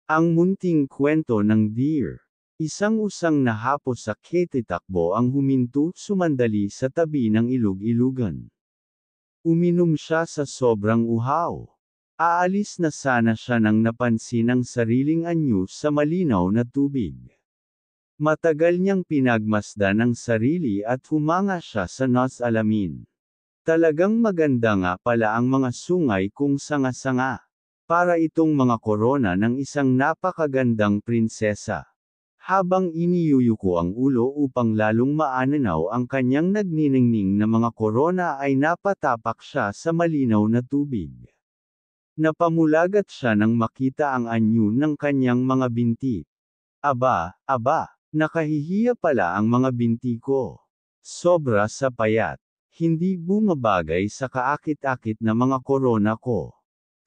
Ang munting kwento ng deer. Isang usang na hapos sa takbo ang huminto sumandali sa tabi ng ilog-ilugan. Uminom siya sa sobrang uhaw. Aalis na sana siya nang napansin ang sariling anyo sa malinaw na tubig. Matagal niyang pinagmasdan ang sarili at humanga siya sa alamin. Talagang maganda nga pala ang mga sungay kung sanga-sanga. Para itong mga korona ng isang napakagandang prinsesa. Habang iniyuyuko ang ulo upang lalong maananaw ang kanyang nagniningning na mga korona ay napatapak siya sa malinaw na tubig. Napamulagat siya nang makita ang anyo ng kanyang mga binti. Aba, nakahihiya pala ang mga binti ko. Sobra sa payat. Hindi bumabagay sa kaakit-akit na mga korona ko.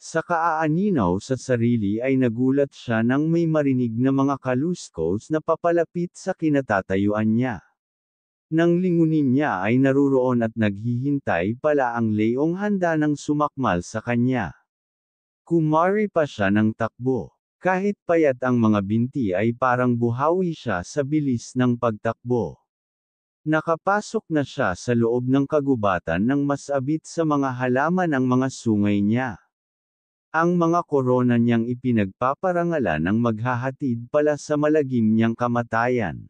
Sa kaaaninaw sa sarili ay nagulat siya nang may marinig na mga kaluskos na papalapit sa kinatatayuan niya. Nang lingunin niya ay naruroon at naghihintay pala ang leong handa nang sumakmal sa kanya. Kumari pa siya ng takbo. Kahit payat ang mga binti ay parang buhawi siya sa bilis ng pagtakbo. Nakapasok na siya sa loob ng kagubatan nang masabit sa mga halaman ang mga sungay niya. Ang mga korona niyang ipinagpaparangalan ang maghahatid pala sa malagim niyang kamatayan.